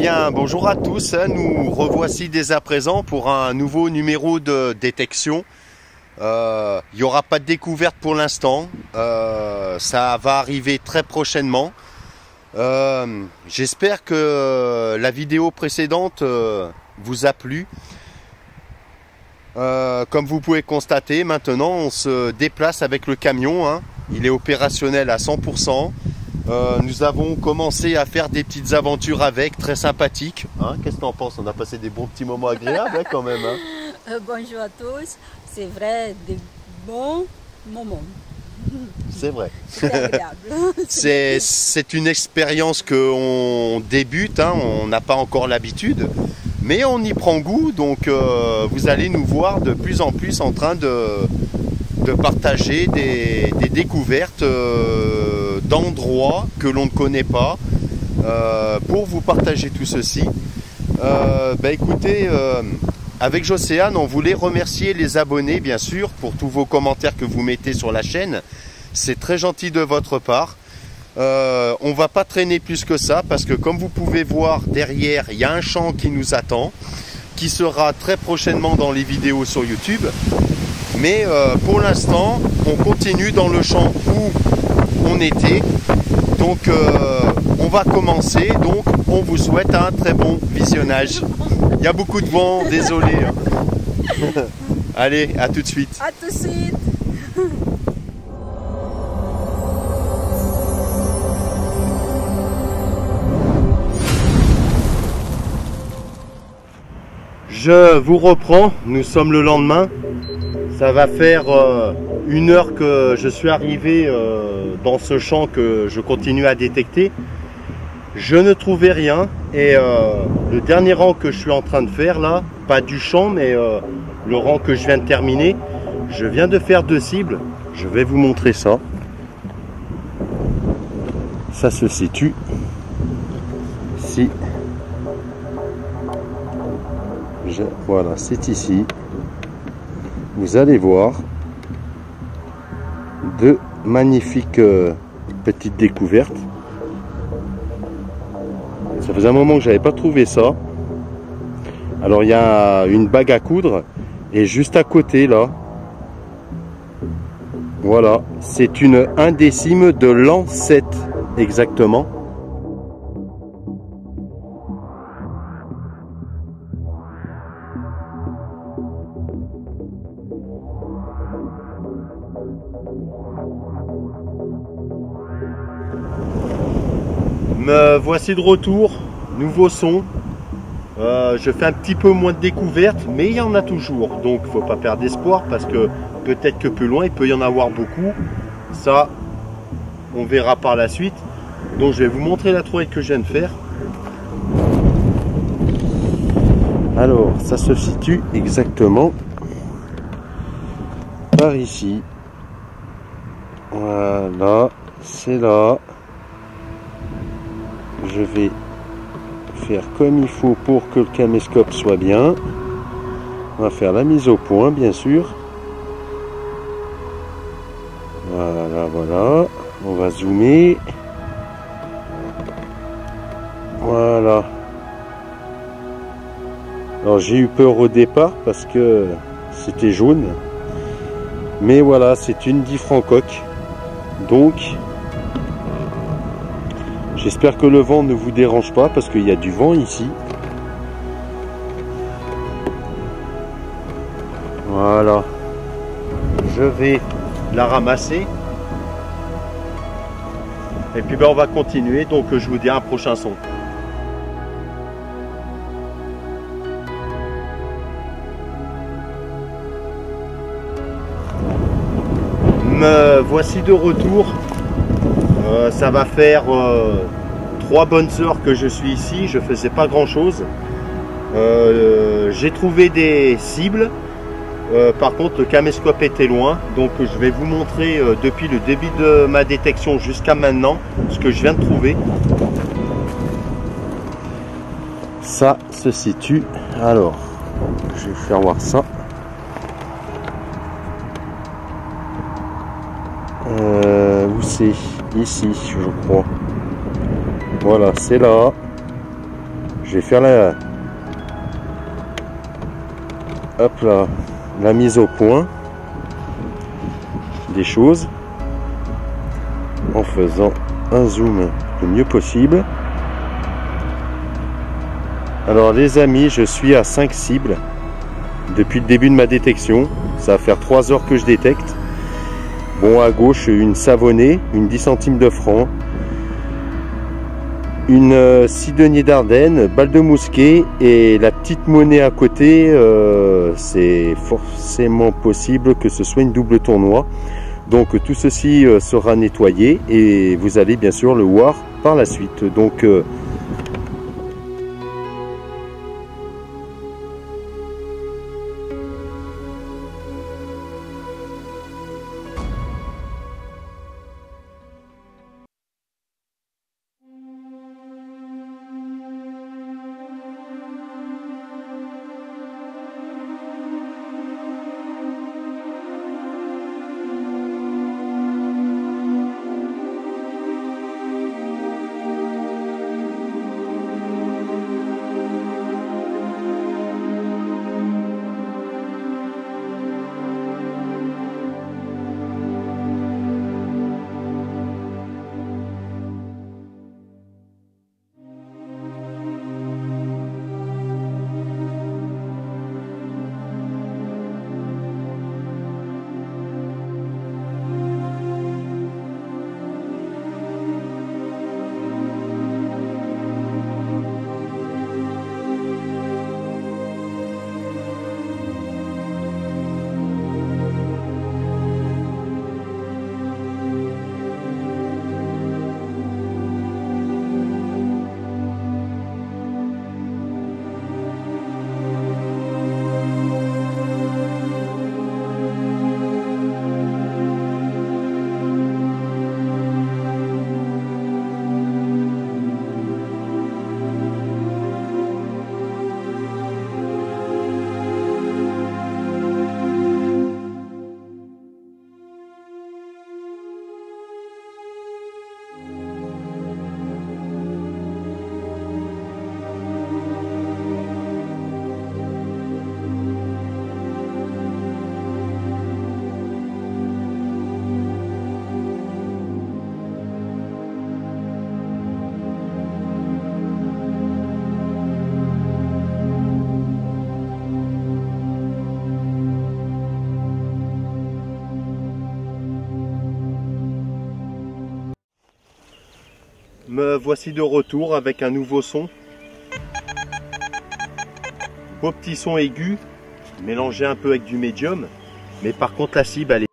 bien, bonjour à tous, nous revoici dès à présent pour un nouveau numéro de détection. Il n'y aura pas de découverte pour l'instant, ça va arriver très prochainement. J'espère que la vidéo précédente vous a plu. Comme vous pouvez constater, maintenant on se déplace avec le camion, hein. Il est opérationnel à 100%. Nous avons commencé à faire des petites aventures avec, très sympathiques. Hein, qu'est-ce que tu en penses? On a passé des bons petits moments agréables hein, quand même. Hein. Bonjour à tous, c'est vrai, des bons moments. C'est vrai. C'est agréable. C'est une expérience qu'on débute, hein, on n'a pas encore l'habitude, mais on y prend goût, donc vous allez nous voir de plus en plus en train de partager des découvertes d'endroits que l'on ne connaît pas pour vous partager tout ceci. Écoutez, avec Jocéane, on voulait remercier les abonnés bien sûr pour tous vos commentaires que vous mettez sur la chaîne. C'est très gentil de votre part. On va pas traîner plus que ça parce que comme vous pouvez voir derrière, il y a un champ qui nous attend, qui sera très prochainement dans les vidéos sur YouTube. Mais pour l'instant, on continue dans le champ où on était. Donc on va commencer. Donc on vous souhaite un très bon visionnage. Il y a beaucoup de vent, désolé. Hein. Allez, à tout de suite. À tout de suite. Je vous reprends, nous sommes le lendemain. Ça va faire 1 heure que je suis arrivé dans ce champ que je continue à détecter. Je ne trouvais rien et le dernier rang que je suis en train de faire là, pas du champ mais le rang que je viens de terminer, je viens de faire 2 cibles. Je vais vous montrer ça. Ça se situe ici. Voilà, c'est ici. Vous allez voir 2 magnifiques petites découvertes. Ça faisait un moment que j'avais pas trouvé ça. Alors il y a une bague à coudre et juste à côté là, voilà, c'est une 1 décime de l'an 7 exactement. Me voici de retour, nouveau son. Je fais un petit peu moins de découvertes, mais il y en a toujours. Donc il ne faut pas perdre espoir parce que peut-être que plus loin, il peut y en avoir beaucoup. Ça, on verra par la suite. Donc je vais vous montrer la trouvaille que je viens de faire. Alors, ça se situe exactement par ici. Voilà, c'est là. Je vais faire comme il faut pour que le caméscope soit bien. On va faire la mise au point, bien sûr. Voilà, voilà. On va zoomer. Voilà. Alors j'ai eu peur au départ parce que c'était jaune. Mais voilà, c'est une difrancoque. Donc... j'espère que le vent ne vous dérange pas parce qu'il y a du vent ici. Voilà. Je vais la ramasser. Et puis on va continuer. Donc je vous dis à un prochain son. Me voici de retour. Ça va faire 3 bonnes heures que je suis ici, je faisais pas grand chose. J'ai trouvé des cibles, par contre le caméscope était loin, donc je vais vous montrer depuis le début de ma détection jusqu'à maintenant ce que je viens de trouver. Ça se situe, alors je vais faire voir ça. Où c'est? Ici, je crois. Voilà, c'est là. je vais faire la mise au point des choses en faisant un zoom le mieux possible. Alors les amis, je suis à 5 cibles depuis le début de ma détection. Ça va faire 3 heures que je détecte. Bon, à gauche, une savonnée, une 10 centimes de franc, une 6 deniers d'Ardennes, balle de mousquet, et la petite monnaie à côté, c'est forcément possible que ce soit une double tournoi. Donc tout ceci sera nettoyé et vous allez bien sûr le voir par la suite. Donc me voici de retour avec un nouveau son. Beau petit son aigu, mélangé un peu avec du médium, mais par contre la cible elle est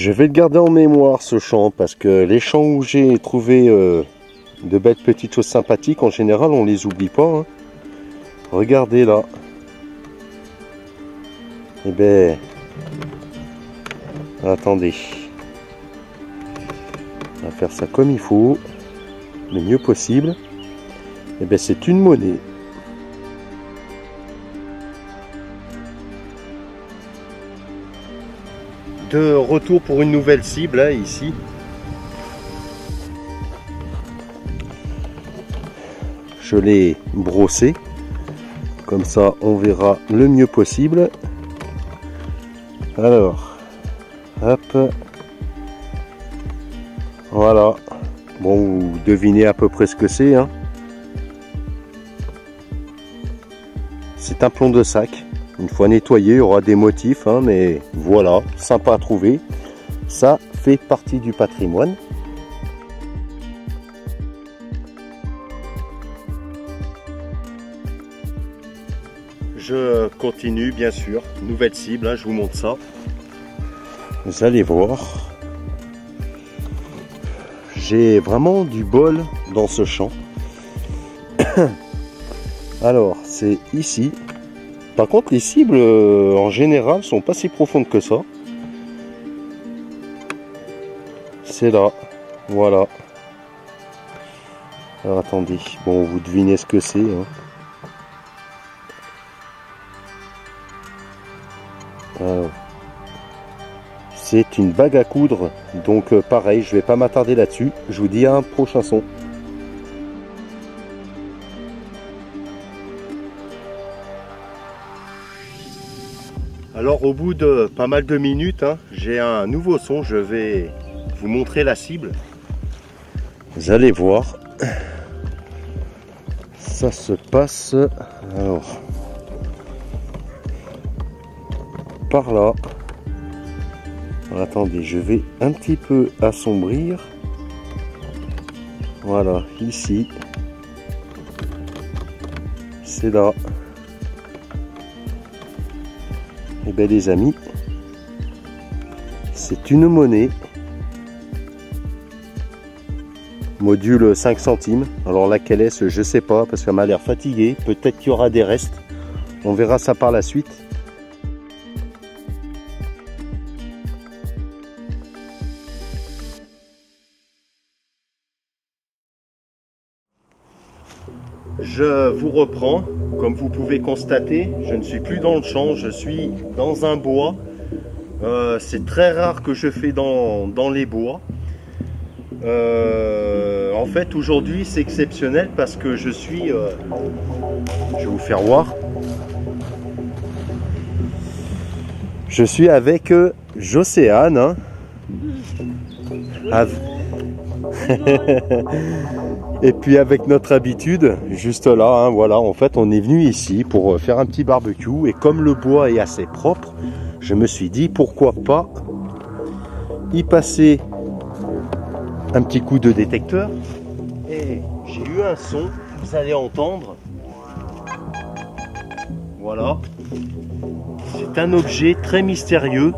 Je vais le garder en mémoire ce champ, parce que les champs où j'ai trouvé de belles petites choses sympathiques, en général on les oublie pas, hein. Regardez là. Eh ben, attendez. On va faire ça comme il faut, le mieux possible. Eh ben, c'est une monnaie. De retour pour une nouvelle cible, hein, ici. Je l'ai brossé. Comme ça, on verra le mieux possible. Alors, hop. Voilà. Bon, vous devinez à peu près ce que c'est, hein. C'est un plomb de sac. Une fois nettoyé, il y aura des motifs, hein, mais voilà, sympa à trouver. Ça fait partie du patrimoine. Je continue, bien sûr. Nouvelle cible, hein, je vous montre ça. Vous allez voir. J'ai vraiment du bol dans ce champ. Alors, c'est ici. Par contre, les cibles, en général, sont pas si profondes que ça. C'est là. Voilà. Alors, attendez. Bon, vous devinez ce que c'est, hein. Alors, c'est une bague à coudre. Donc, pareil, je vais pas m'attarder là-dessus. Je vous dis à un prochain son. Alors au bout de pas mal de minutes, hein, j'ai un nouveau son, je vais vous montrer la cible. Vous allez voir, ça se passe alors par là. Alors, attendez, je vais un petit peu assombrir. Voilà, ici, c'est là. Et bien les amis, c'est une monnaie, module 5 centimes. Alors laquelle est-ce, je sais pas, parce qu'elle m'a l'air fatiguée. Peut-être qu'il y aura des restes, on verra ça par la suite. Je vous reprends. Comme vous pouvez constater, je ne suis plus dans le champ, je suis dans un bois. C'est très rare que je fais dans les bois. En fait, aujourd'hui, c'est exceptionnel parce que je suis... je vais vous faire voir. Je suis avec Jocéane. Hein. Et puis avec notre habitude, juste là, hein, voilà, en fait on est venu ici pour faire un petit barbecue. Et comme le bois est assez propre, je me suis dit pourquoi pas y passer un petit coup de détecteur. Et j'ai eu un son, vous allez entendre. Voilà. C'est un objet très mystérieux.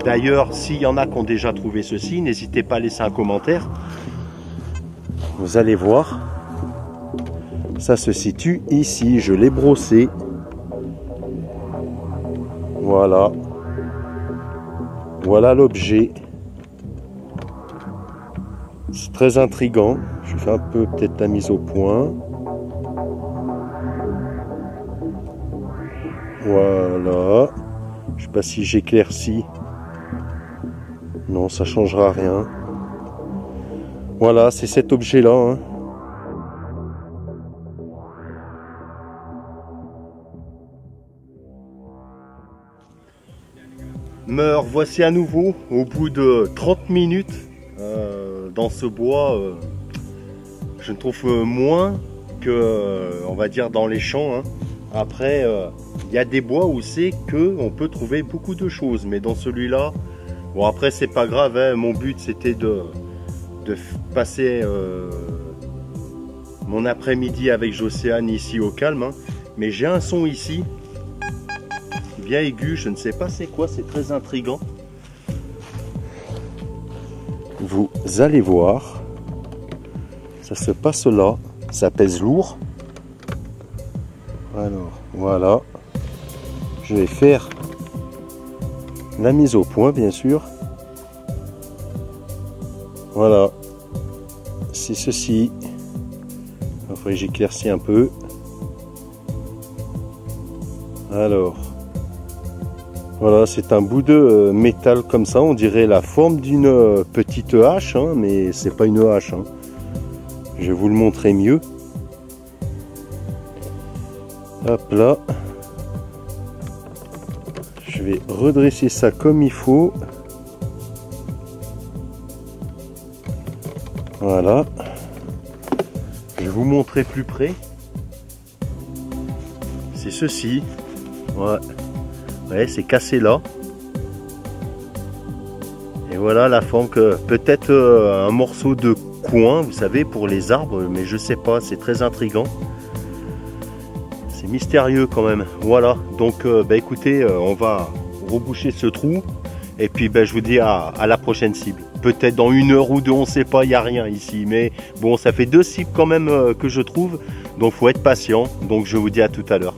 D'ailleurs, s'il y en a qui ont déjà trouvé ceci, n'hésitez pas à laisser un commentaire. Vous allez voir, ça se situe ici, je l'ai brossé. Voilà. Voilà l'objet. C'est très intriguant. Je fais un peu peut-être la mise au point. Voilà. Je sais pas si j'éclaircis. Non, ça changera rien. Voilà, c'est cet objet-là. Hein. Me revoici à nouveau au bout de 30 minutes dans ce bois. Je trouve moins que, on va dire, dans les champs. Hein. Après, il y a des bois où c'est qu'on peut trouver beaucoup de choses. Mais dans celui-là, bon après c'est pas grave. Hein. Mon but c'était de passer mon après-midi avec Jocéane ici au calme, hein. Mais j'ai un son ici bien aigu, je ne sais pas c'est quoi, c'est très intriguant. vous allez voir, ça se passe là, ça pèse lourd. Alors voilà, je vais faire la mise au point bien sûr. Voilà, c'est ceci. Il faudrait que j'éclaircis un peu. Alors, voilà, c'est un bout de métal comme ça, on dirait la forme d'une petite hache, hein, mais c'est pas une hache. Hein. Je vais vous le montrer mieux. Hop là. Je vais redresser ça comme il faut. Voilà. Je vais vous montrer plus près. C'est ceci. Ouais. Ouais, c'est cassé là. Et voilà la forme que peut-être un morceau de coin, vous savez, pour les arbres, mais je sais pas, c'est très intriguant. C'est mystérieux quand même. Voilà, donc écoutez, on va reboucher ce trou. Et puis je vous dis à la prochaine cible. Peut-être dans 1 heure ou 2, on ne sait pas, il n'y a rien ici. Mais bon, ça fait 2 cibles quand même que je trouve. Donc il faut être patient. Donc je vous dis à tout à l'heure.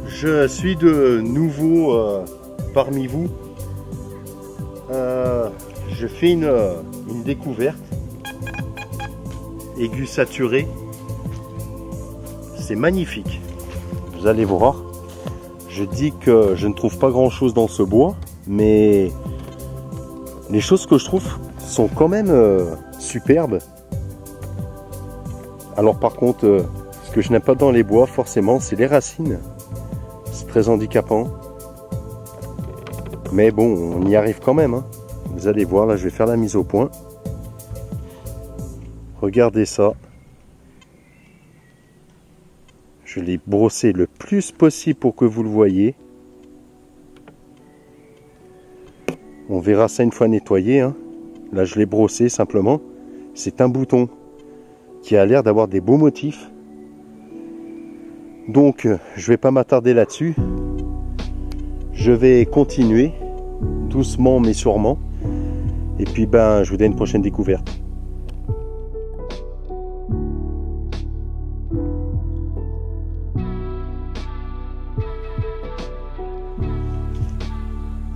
Je suis de nouveau parmi vous. Je fais une découverte. Aigu saturé. C'est magnifique. Vous allez voir. Je dis que je ne trouve pas grand chose dans ce bois, mais les choses que je trouve sont quand même superbes. Alors par contre, ce que je n'aime pas dans les bois, forcément, c'est les racines. C'est très handicapant. Mais bon, on y arrive quand même. Hein. Vous allez voir, là je vais faire la mise au point. Regardez ça. Je l'ai brossé le plus possible pour que vous le voyez. On verra ça une fois nettoyé. Hein. Là je l'ai brossé simplement. C'est un bouton qui a l'air d'avoir des beaux motifs. Donc je vais pas m'attarder là-dessus. Je vais continuer doucement mais sûrement. Et puis je vous donne une prochaine découverte.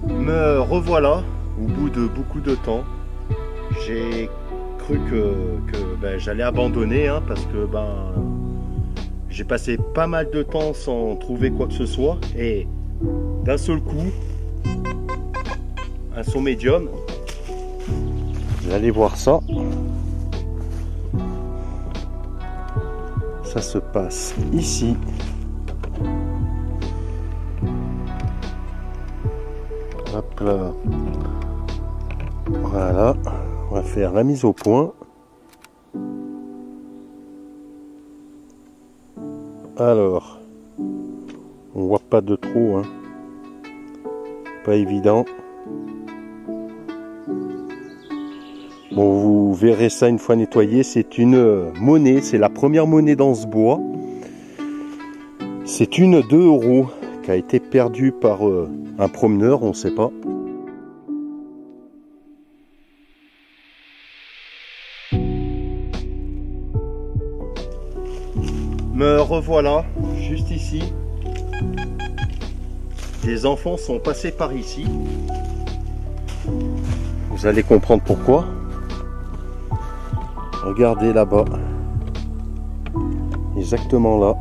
Me revoilà au bout de beaucoup de temps. J'ai cru que j'allais abandonner hein, parce que j'ai passé pas mal de temps sans trouver quoi que ce soit et d'un seul coup un son médium. Vous allez voir ça. Ça se passe ici. Hop là. Voilà. On va faire la mise au point. Alors, on voit pas de trop, hein. Pas évident. Bon, vous verrez ça une fois nettoyé. C'est une monnaie, c'est la première monnaie dans ce bois. C'est une 2 € qui a été perdue par un promeneur, on ne sait pas. Me revoilà, juste ici. Des enfants sont passés par ici. Vous allez comprendre pourquoi. Regardez là-bas. Exactement là.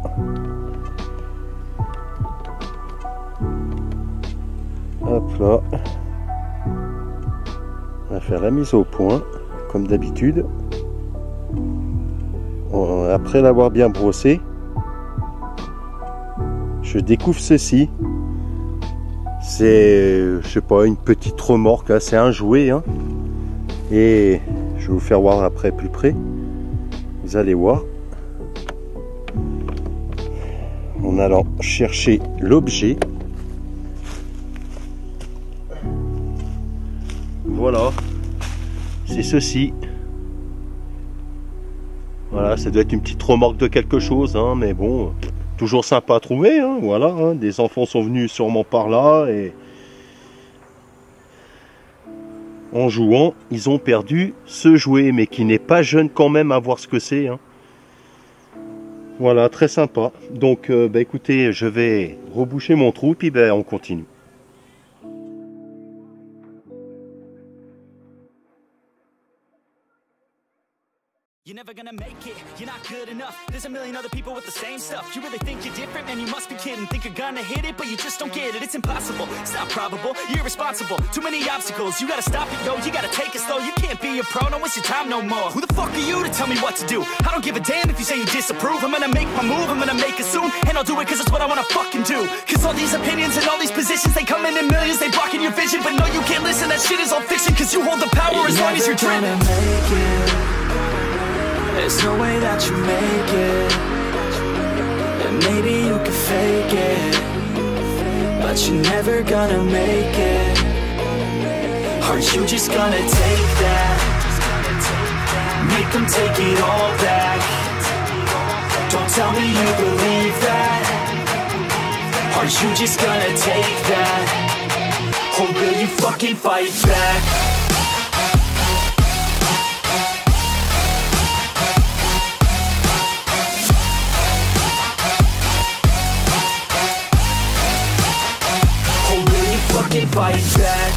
Hop là. On va faire la mise au point, comme d'habitude. Après l'avoir bien brossé, je découvre ceci. C'est, je sais pas, une petite remorque, hein. C'est un jouet. Hein. Et je vais vous faire voir après plus près. Vous allez voir. En allant chercher l'objet. Voilà. C'est ceci. Voilà, ça doit être une petite remorque de quelque chose, hein, mais bon, toujours sympa à trouver, hein, voilà. Hein, des enfants sont venus sûrement par là et en jouant, ils ont perdu ce jouet, mais qui n'est pas jeune quand même à voir ce que c'est. Hein. Voilà, très sympa. Donc, bah, écoutez, je vais reboucher mon trou, puis bah, on continue. You're never gonna make it, you're not good enough. There's a million other people with the same stuff. You really think you're different, man, you must be kidding. Think you're gonna hit it, but you just don't get it. It's impossible, it's not probable, you're irresponsible. Too many obstacles, you gotta stop it, yo. You gotta take it slow, you can't be a pro, don't waste your time no more. Who the fuck are you to tell me what to do? I don't give a damn if you say you disapprove. I'm gonna make my move, I'm gonna make it soon. And I'll do it cause it's what I wanna fucking do. Cause all these opinions and all these positions, they come in millions, they blocking your vision. But no, you can't listen, that shit is all fiction. Cause you hold the power as long as you're dreaming. There's no way that you make it. And maybe you can fake it, but you're never gonna make it. Are you just gonna take that? Make them take it all back. Don't tell me you believe that. Are you just gonna take that? Or will you fucking fight back? Fight back.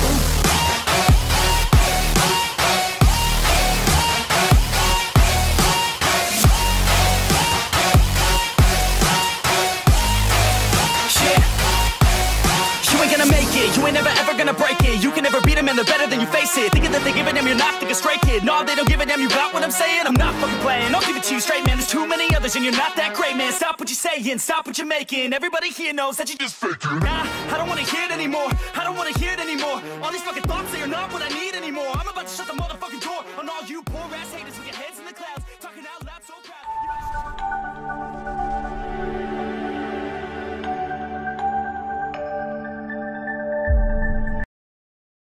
You ain't gonna make it, you ain't never ever gonna break it. You can never beat them and they're better than you face it. Thinking that they give a damn, you're not thinking straight, kid. No, they don't give a damn, you got what I'm saying? I'm not fucking playing, I'll give it to you straight, man. There's too many others and you're not that great, man. Stop what you're saying, stop what you're making. Everybody here knows that you just faking. Nah, I don't wanna hear it anymore, I don't wanna hear it anymore. All these fucking thoughts, they are not what I need anymore. I'm about to shut the motherfucking door on all you poor ass haters.